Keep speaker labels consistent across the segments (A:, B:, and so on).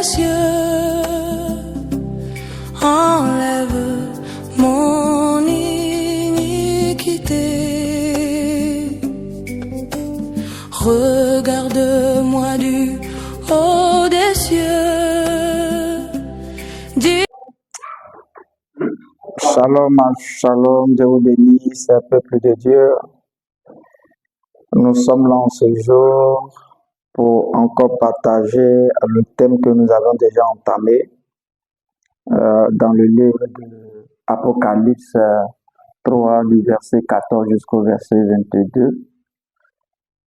A: des cieux, enlève mon iniquité. Regarde-moi du haut des cieux.
B: Shalom, shalom, Dieu vous bénisse, peuple de Dieu. Nous sommes là en ce jour pour encore partager le thème que nous avons déjà entamé dans le livre de Apocalypse 3, du verset 14 jusqu'au verset 22.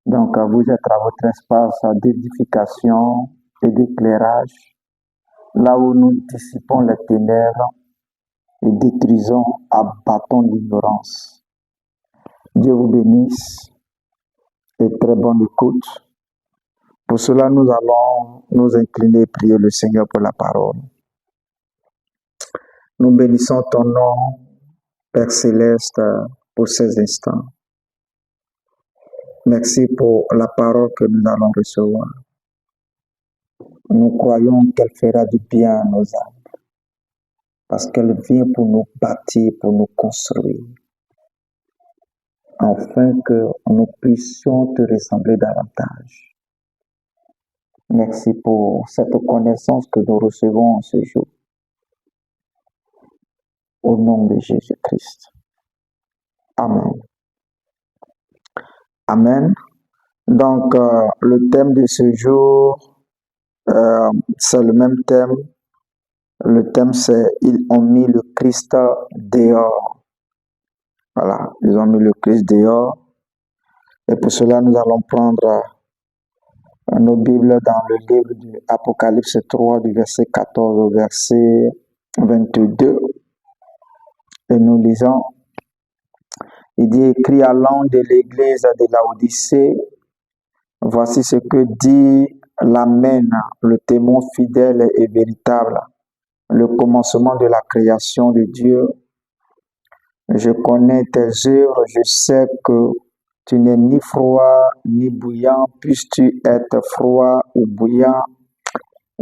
B: Donc, vous êtes à votre espace d'édification et d'éclairage, là où nous dissipons les ténèbres et détruisons, abattons l'ignorance. Dieu vous bénisse et très bonne écoute. Pour cela, nous allons nous incliner et prier le Seigneur pour la parole. Nous bénissons ton nom, Père Céleste, pour ces instants. Merci pour la parole que nous allons recevoir. Nous croyons qu'elle fera du bien à nos âmes, parce qu'elle vient pour nous bâtir, pour nous construire, afin que nous puissions te ressembler davantage. Merci pour cette connaissance que nous recevons en ce jour. Au nom de Jésus-Christ. Amen. Amen. Donc, le thème de ce jour, c'est le même thème. Le thème, c'est « Ils ont mis le Christ dehors ». Voilà, ils ont mis le Christ dehors. Et pour cela, nous allons prendre nos Bibles dans le livre de Apocalypse 3, du verset 14 au verset 22. Et nous lisons, il dit, écrit à l'ange de l'église de Laodicée, voici ce que dit l'Amen, le témoin fidèle et véritable, le commencement de la création de Dieu. Je connais tes œuvres, je sais que tu n'es ni froid ni bouillant, puisses-tu être froid ou bouillant,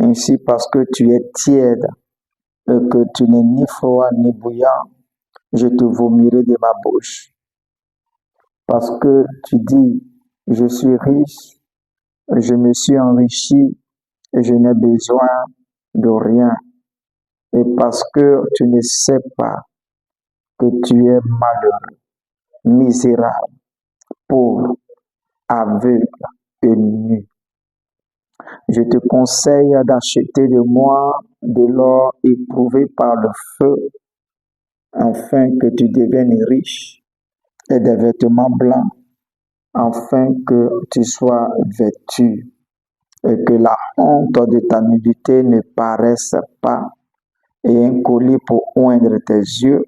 B: ainsi parce que tu es tiède et que tu n'es ni froid ni bouillant, je te vomirai de ma bouche. Parce que tu dis, je suis riche, je me suis enrichi et je n'ai besoin de rien. Et parce que tu ne sais pas que tu es malheureux, misérable, pauvre, aveugle et nu. Je te conseille d'acheter de moi de l'or éprouvé par le feu, afin que tu deviennes riche, et des vêtements blancs, afin que tu sois vêtu, et que la honte de ta nudité ne paraisse pas, et un collier pour oindre tes yeux,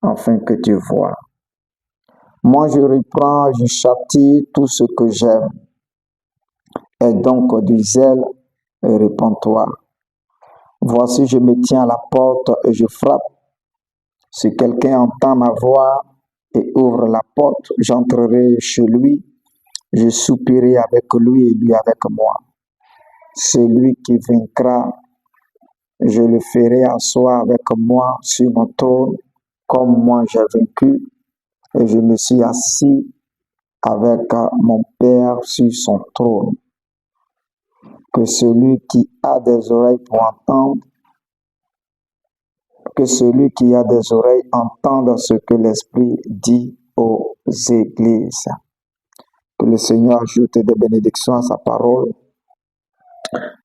B: afin que tu vois. Moi je reprends, je châtie tout ce que j'aime. Et donc du zèle, et répands-toi. Voici, je me tiens à la porte et je frappe. Si quelqu'un entend ma voix et ouvre la porte, j'entrerai chez lui, je soupirai avec lui et lui avec moi. Celui qui vaincra, je le ferai asseoir avec moi sur mon trône, comme moi j'ai vaincu, et je me suis assis avec mon Père sur son trône. Que celui qui a des oreilles pour entendre, que celui qui a des oreilles entende ce que l'Esprit dit aux églises. Que le Seigneur ajoute des bénédictions à sa parole.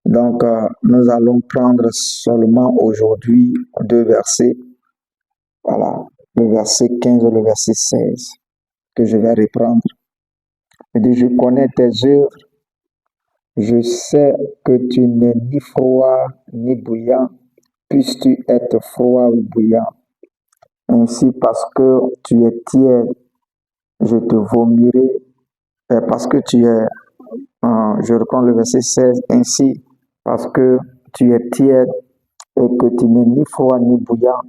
B: Donc, nous allons prendre seulement aujourd'hui 2 versets. Voilà, le verset 15 et le verset 16, que je vais reprendre. Il dit, je connais tes œuvres. Je sais que tu n'es ni froid ni bouillant, puisses-tu être froid ou bouillant. Ainsi, parce que tu es tiède, je te vomirai. Et parce que tu es, je reprends le verset 16, ainsi, parce que tu es tiède et que tu n'es ni froid ni bouillant,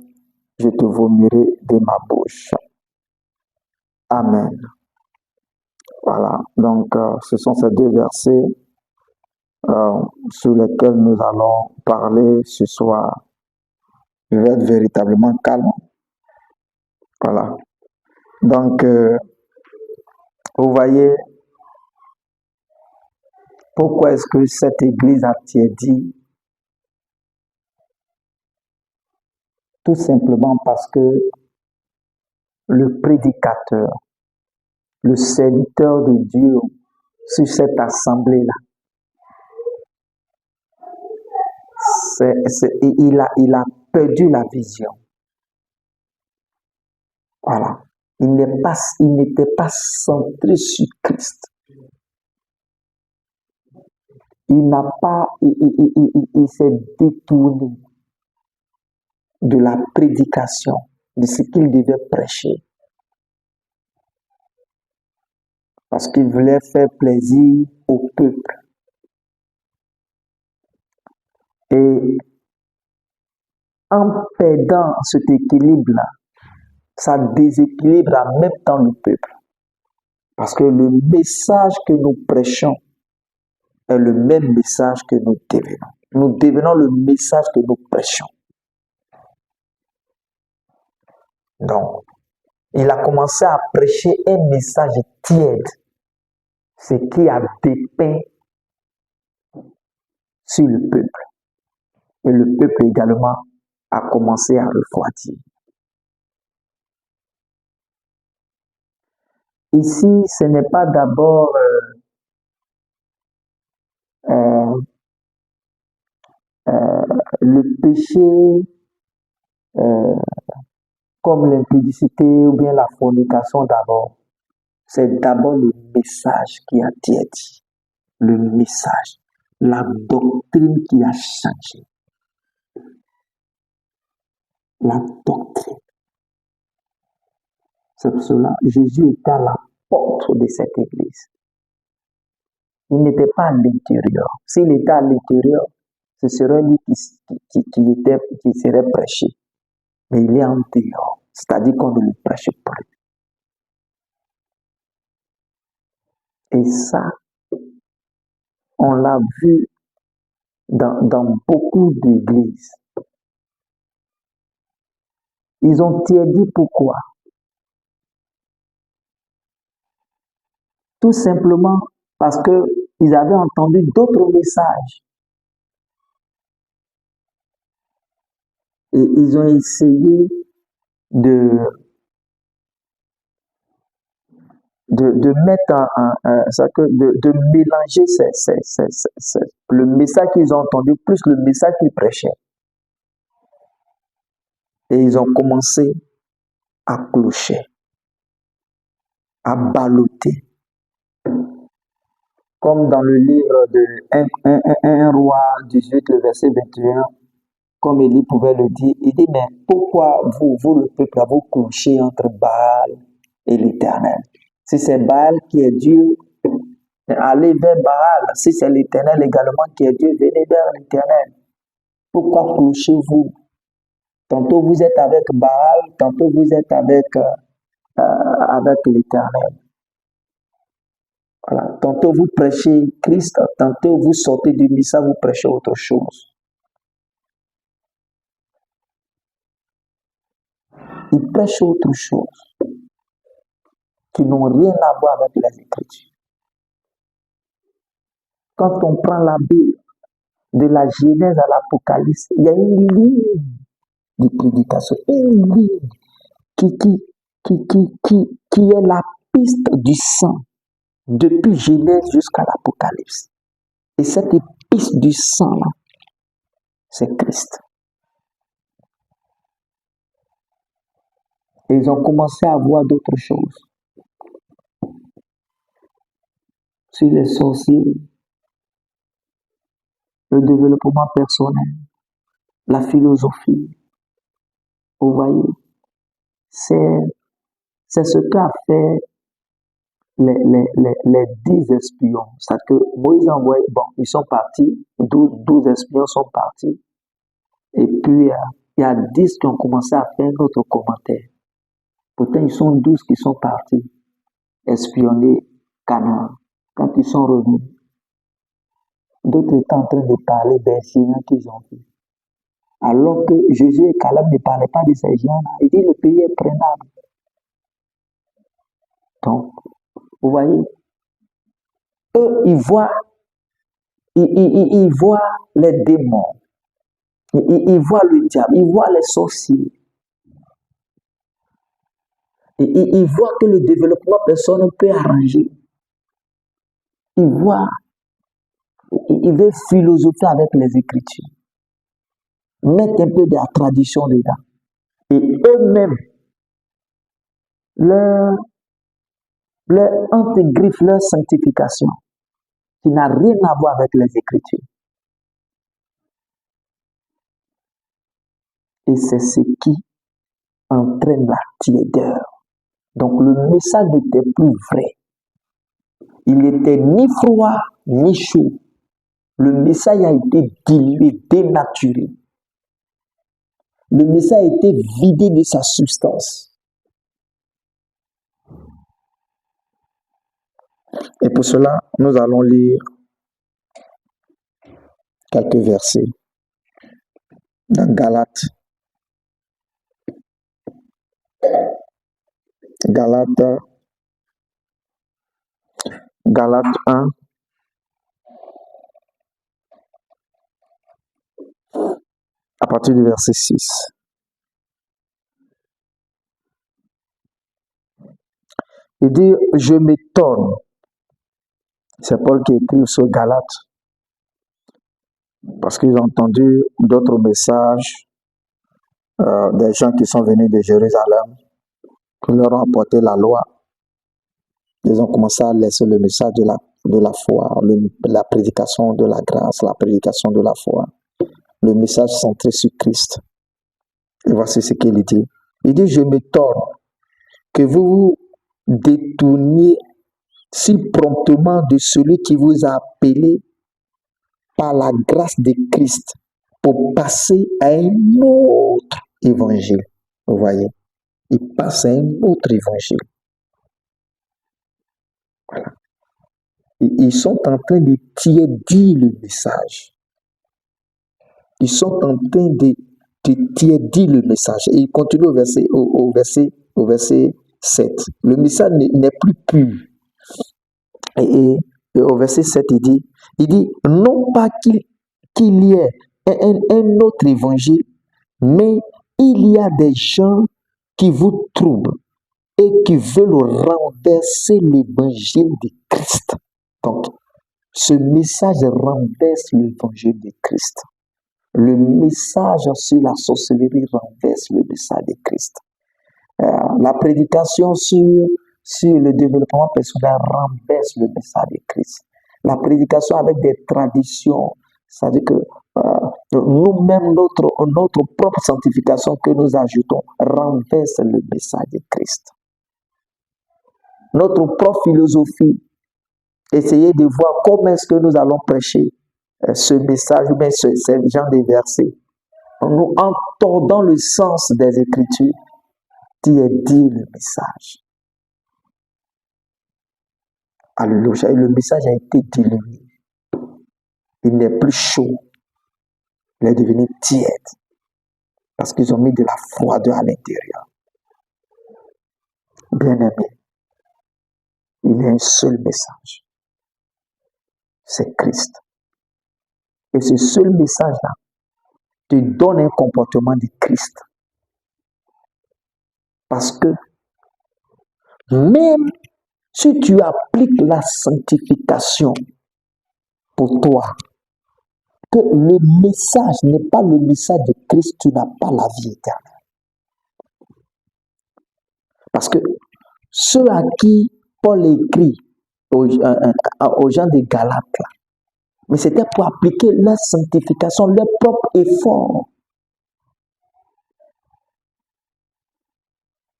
B: je te vomirai de ma bouche. Amen. Voilà, donc ce sont ces 2 versets sur lesquels nous allons parler ce soir. Je vais être véritablement calme. Voilà. Donc, vous voyez, pourquoi est-ce que cette église a tiédi? Tout simplement parce que le prédicateur, le serviteur de Dieu sur cette assemblée-là, il a perdu la vision. Voilà. Il n'était pas centré sur Christ. Il s'est détourné de la prédication, de ce qu'il devait prêcher. Parce qu'il voulait faire plaisir au peuple. Et en perdant cet équilibre-là, ça déséquilibre en même temps le peuple. Parce que le message que nous prêchons est le même message que nous devenons. Nous devenons le message que nous prêchons. Donc, il a commencé à prêcher un message tiède, ce qui a dépeint sur le peuple. Et le peuple également a commencé à refroidir. Ici, ce n'est pas d'abord le péché comme l'impudicité ou bien la fornication d'abord. C'est d'abord le message qui a tiédi. Le message, la doctrine qui a changé. La doctrine. C'est pour cela que Jésus était à la porte de cette église. Il n'était pas à l'intérieur. S'il était à l'intérieur, ce serait lui qui serait prêché. Mais il est en dehors. C'est-à-dire qu'on ne le prêche plus. Et ça, on l'a vu dans beaucoup d'églises. Ils ont tiédi pourquoi? Tout simplement parce qu'ils avaient entendu d'autres messages. Et ils ont essayé de mettre de mélanger le message qu'ils ont entendu plus le message qu'ils prêchaient. Et ils ont commencé à clocher, à balloter. Comme dans le livre de 1 roi 18, le verset 21, comme Élie pouvait le dire, il dit, mais pourquoi vous le peuple, vous clochez entre Baal et l'Éternel? Si c'est Baal qui est Dieu, allez vers Baal. Si c'est l'Éternel également qui est Dieu, venez vers l'Éternel. Pourquoi clochez-vous? Tantôt vous êtes avec Baal, tantôt vous êtes avec l'Éternel. Voilà. Tantôt vous prêchez Christ, tantôt vous sortez du missa, vous prêchez autre chose. Ils prêchent autre chose qui n'ont rien à voir avec les Écritures. Quand on prend la Bible, de la Genèse à l'Apocalypse, il y a une ligne de prédication, une ligne qui est la piste du sang, depuis Genèse jusqu'à l'Apocalypse. Et cette piste du sang-là, c'est Christ. Et ils ont commencé à voir d'autres choses. Sur les sorciers, le développement personnel, la philosophie. Vous voyez, c'est ce qu'a fait les 10 espions. C'est-à-dire que Moïse a envoyé, bon, ils sont partis, 12 espions sont partis. Et puis, il y a 10 qui ont commencé à faire notre commentaire. Pourtant, ils sont 12 qui sont partis espionner Canaan. Quand ils sont revenus, D'autres étaient en train de parler des géants qu'ils ont vus. Alors que Jésus et Caleb ne parlaient pas de ces géants-là. Il dit le pays est prenable. Donc, vous voyez, eux, ils voient les démons. Ils voient le diable. Ils voient les sorciers. Ils voient que le développement personnel peut arranger. Ils voient, ils veulent philosopher avec les Écritures. Mettre un peu de la tradition dedans. Et eux-mêmes, leur antégriffe, leur sanctification, qui n'a rien à voir avec les Écritures. Et c'est ce qui entraîne la tiédeur. Donc le message n'était plus vrai. Il n'était ni froid, ni chaud. Le message a été dilué, dénaturé. Le message a été vidé de sa substance. Et pour cela, nous allons lire quelques versets dans Galates. Galates 1, à partir du verset 6. Il dit, je m'étonne. C'est Paul qui écrit sur Galates, parce qu'ils ont entendu d'autres messages des gens qui sont venus de Jérusalem, qui leur ont apporté la loi. Ils ont commencé à laisser le message de la foi, la prédication de la grâce, la prédication de la foi, le message centré sur Christ. Et voici ce qu'il dit. Il dit, je m'étonne que vous vous détourniez si promptement de celui qui vous a appelé par la grâce de Christ pour passer à un autre évangile. Vous voyez, il passe à un autre évangile. Voilà. Ils sont en train de tiédir le message. Ils sont en train de tiédir le message. Et il continue au verset 7. Le message n'est plus pur. Et au verset 7, il dit, non pas qu'il y ait un autre évangile, mais il y a des gens qui vous troublent et qui veulent renverser l'évangile de Christ. Donc, ce message renverse l'évangile de Christ. Le message sur la sorcellerie renverse le message de Christ. La prédication sur le développement personnel renverse le message de Christ. La prédication avec des traditions, c'est-à-dire que nous-mêmes, notre propre sanctification que nous ajoutons renverse le message de Christ. Notre propre philosophie, essayer de voir comment est-ce que nous allons prêcher ce message, mais ce genre de versets. Nous entendons le sens des Écritures, dit le message. Alléluia. Et le message a été dilué. Il n'est plus chaud. Il est devenu tiède. Parce qu'ils ont mis de la froideur à l'intérieur. Bien-aimé, il y a un seul message. C'est Christ. Et ce seul message-là te donne un comportement de Christ. Parce que même si tu appliques la sanctification pour toi, que le message n'est pas le message de Christ, tu n'as pas la vie éternelle. Parce que ceux à qui Paul écrit aux gens de Galates, là, mais c'était pour appliquer leur sanctification, leur propre effort.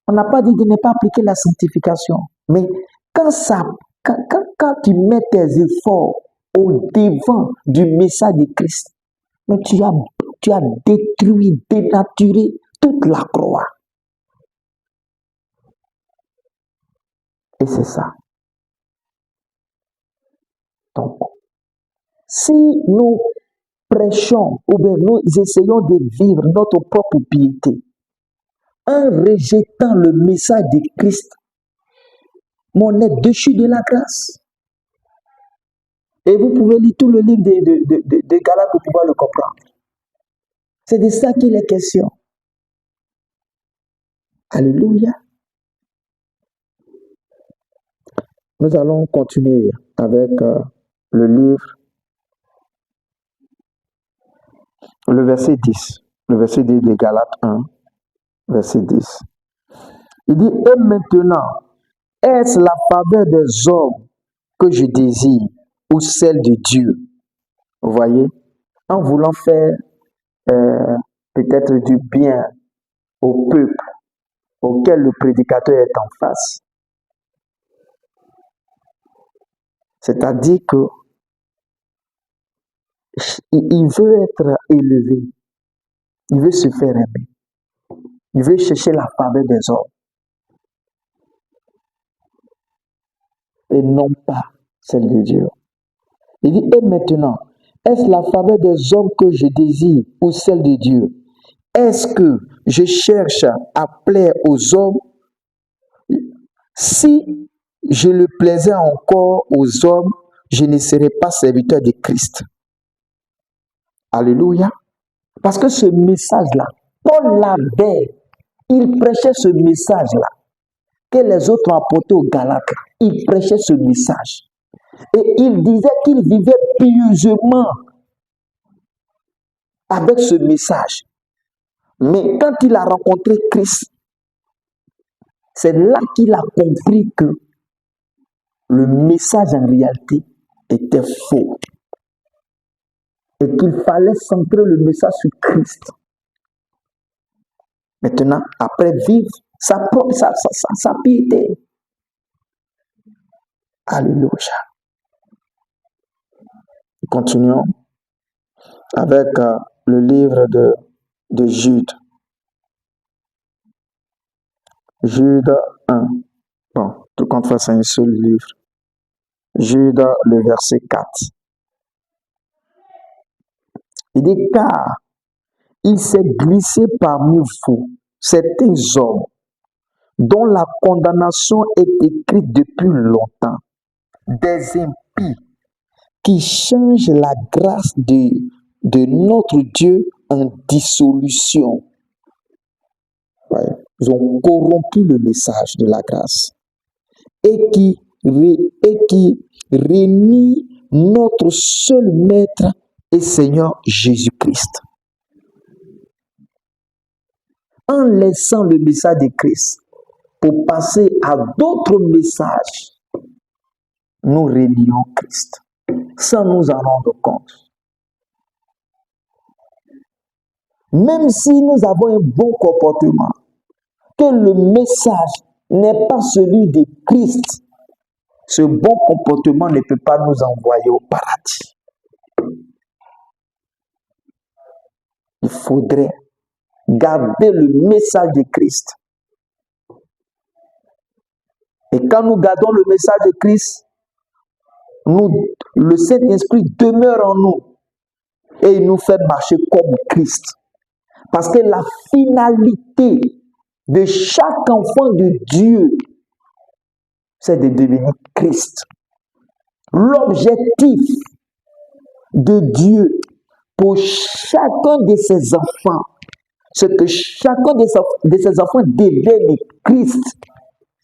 B: On n'a pas dit de ne pas appliquer la sanctification, mais quand tu mets tes efforts au devant du message de Christ, mais tu as détruit, dénaturé toute la croix. Et c'est ça. Donc, Si nous prêchons ou bien nous essayons de vivre notre propre piété en rejetant le message de Christ, mais on est déchu de la grâce. Et vous pouvez lire tout le livre de Galates pour pouvoir le comprendre. C'est de ça qu'il est question. Alléluia. Nous allons continuer avec le livre, le verset 10. Le verset 10 de Galates 1, verset 10. Il dit, et maintenant, est-ce la faveur des hommes que je désire ou celle de Dieu? Vous voyez, en voulant faire peut-être du bien au peuple auquel le prédicateur est en face, c'est-à-dire que il veut être élevé, il veut se faire aimer, il veut chercher la faveur des hommes et non pas celle de Dieu. Il dit, et maintenant, est-ce la faveur des hommes que je désire ou celle de Dieu? Est-ce que je cherche à plaire aux hommes? Si je le plaisais encore aux hommes, je ne serais pas serviteur de Christ. Alléluia. Parce que ce message-là, Paul l'avait, il prêchait ce message-là que les autres ont apporté aux Galates. Il prêchait ce message. Et il disait qu'il vivait pieusement avec ce message. Mais quand il a rencontré Christ, c'est là qu'il a compris que le message en réalité était faux. Et qu'il fallait centrer le message sur Christ. Maintenant, après vivre sa piété. Alléluia. Continuons avec le livre de Jude. Jude 1. Bon, tout compte fait, c'est un seul livre. Jude, le verset 4. Il dit, car il s'est glissé parmi vous certains hommes dont la condamnation est écrite depuis longtemps, des impies qui changent la grâce de notre Dieu en dissolution. Ouais. Ils ont corrompu le message de la grâce et qui renie notre seul Maître et Seigneur Jésus-Christ. En laissant le message de Christ pour passer à d'autres messages, nous renions Christ sans nous en rendre compte. Même si nous avons un bon comportement, que le message n'est pas celui de Christ, ce bon comportement ne peut pas nous envoyer au paradis. Il faudrait garder le message de Christ. Et quand nous gardons le message de Christ, le Saint-Esprit demeure en nous et il nous fait marcher comme Christ. Parce que la finalité de chaque enfant de Dieu, c'est de devenir Christ. L'objectif de Dieu pour chacun de ses enfants, c'est que chacun de ses enfants devienne Christ.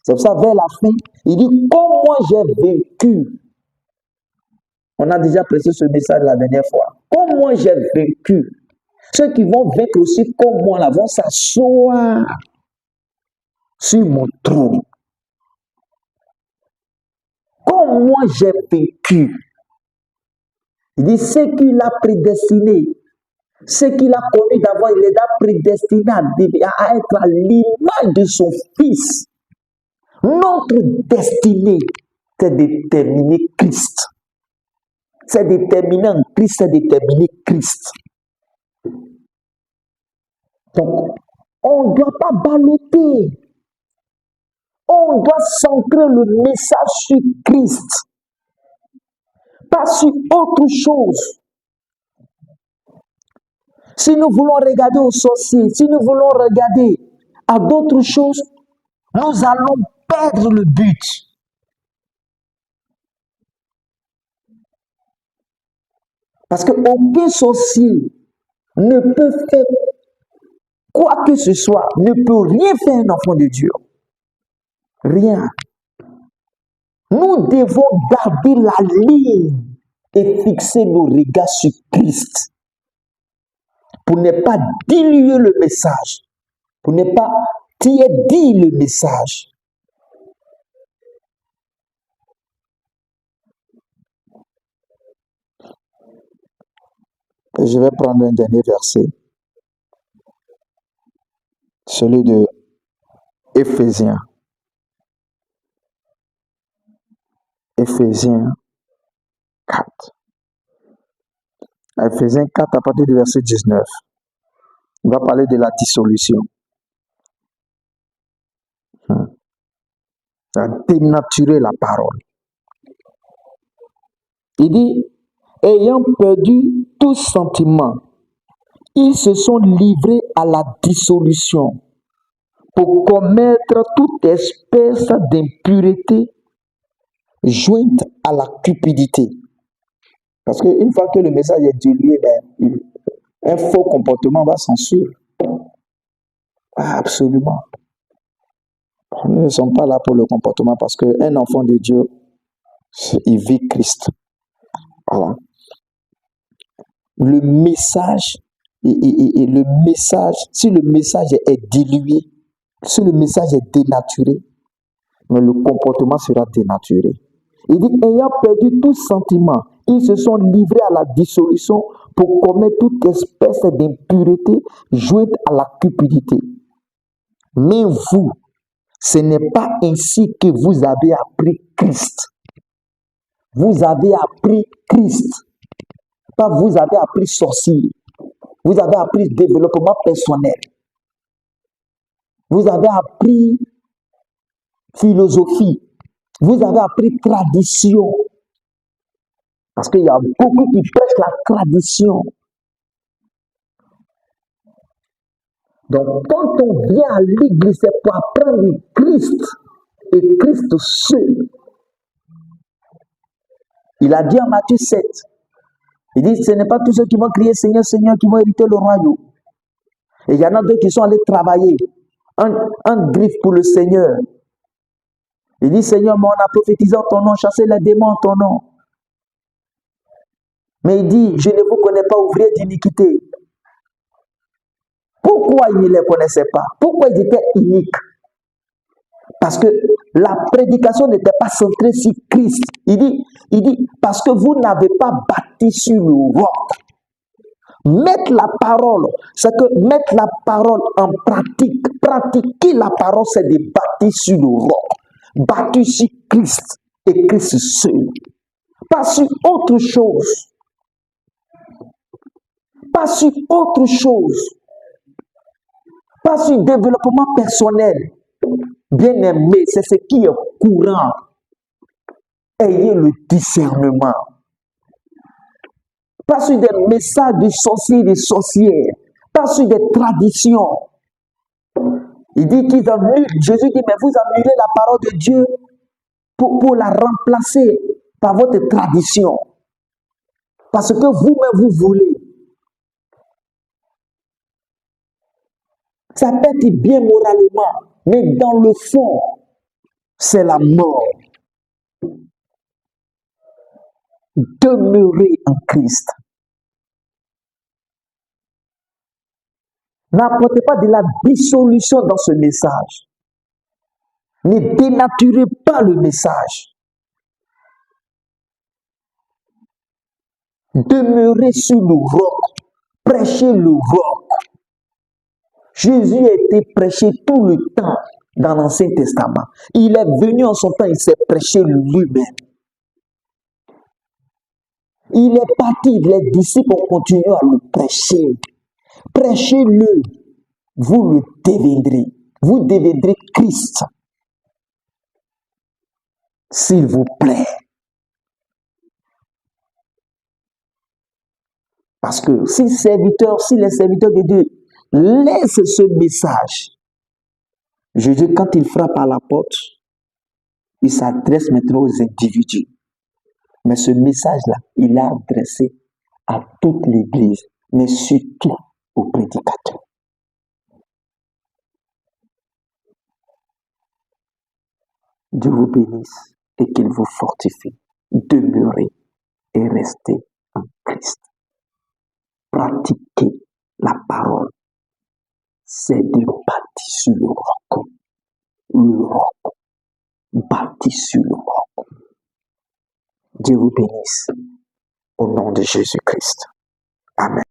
B: C'est pour ça, vers la fin, il dit, comme moi j'ai vécu. On a déjà prêché ce message la dernière fois. Comme moi j'ai vécu. Ceux qui vont vaincre aussi comme moi là vont s'asseoir sur mon trône. Comme moi j'ai vécu. Il dit, ce qu'il a prédestiné, ce qu'il a connu d'abord, il les a prédestinés à être à l'image de son Fils. Notre destinée, c'est déterminer Christ. C'est déterminer en Christ, c'est déterminer Christ. Donc, on ne doit pas balloter. On doit centrer le message sur Christ. pas sur autre chose. Si nous voulons regarder aux sorciers, si nous voulons regarder à d'autres choses, nous allons perdre le but. Parce qu'aucun sorcier ne peut faire quoi que ce soit, ne peut rien faire un enfant de Dieu. Rien. Nous devons garder la ligne et fixer nos regards sur Christ pour ne pas diluer le message, pour ne pas tiédir le message. Et je vais prendre un dernier verset, celui de Éphésiens. Éphésiens 4. Éphésiens 4 à partir du verset 19. On va parler de la dissolution. À dénaturer la parole. Il dit, ayant perdu tout sentiment, ils se sont livrés à la dissolution pour commettre toute espèce d'impureté jointe à la cupidité. Parce qu'une fois que le message est dilué, un faux comportement va s'en suivre. Absolument. Nous ne sommes pas là pour le comportement parce qu'un enfant de Dieu, il vit Christ. Voilà. Le message, le message, si le message est dilué, si le message est dénaturé, mais le comportement sera dénaturé. Il dit, ayant perdu tout sentiment, ils se sont livrés à la dissolution pour commettre toute espèce d'impureté jointe à la cupidité. Mais vous, ce n'est pas ainsi que vous avez appris Christ. Vous avez appris Christ. Pas vous avez appris sorcier. Vous avez appris développement personnel. Vous avez appris philosophie. Vous avez appris tradition. Parce qu'il y a beaucoup qui prêchent la tradition. Donc, quand on vient à l'église, c'est pour apprendre Christ et Christ seul. Il a dit en Matthieu 7, il dit, ce n'est pas tous ceux qui vont crier Seigneur, Seigneur, qui vont hériter le royaume. Et il y en a d'autres qui sont allés travailler, un griffe pour le Seigneur. Il dit, Seigneur, mais on a prophétisé en ton nom, chassé les démons en ton nom. Mais il dit, je ne vous connais pas, ouvriers d'iniquité. Pourquoi ils ne les connaissaient pas? Pourquoi ils étaient uniques? Parce que la prédication n'était pas centrée sur Christ. Il dit, parce que vous n'avez pas bâti sur le roc. Mettre la parole, c'est que mettre la parole en pratique. Pratiquer la parole, c'est de bâtir sur le roc. Bâtir sur Christ et Christ seul. Pas sur autre chose. Pas sur autre chose. Pas sur le développement personnel. Bien aimé, c'est ce qui est courant. Ayez le discernement. Pas sur des messages de sorciers et de sorcières. Pas sur des traditions. Il dit qu'ils annulent. Jésus dit, mais vous annulez la parole de Dieu pour la remplacer par votre tradition. Parce que vous-même, vous voulez. Ça peut être bien moralement, mais dans le fond, c'est la mort. Demeurez en Christ. N'apportez pas de la dissolution dans ce message. Ne dénaturez pas le message. Demeurez sur le roc. Prêchez le roc. Jésus a été prêché tout le temps dans l'Ancien Testament. Il est venu en son temps, il s'est prêché lui-même. Il est parti, les disciples ont continué à le prêcher. Prêchez-le, vous le deviendrez. Vous deviendrez Christ. S'il vous plaît. Parce que si les serviteurs de Dieu laissent ce message, Jésus, quand il frappe à la porte, il s'adresse maintenant aux individus. Mais ce message-là, il l'a adressé à toute l'Église, mais surtout aux prédicateurs. Dieu vous bénisse et qu'il vous fortifie. Demeurez et restez en Christ. Pratiquez la parole. C'est de bâti sur le roc. Le roc. Bâti sur le roc. Dieu vous bénisse. Au nom de Jésus-Christ. Amen.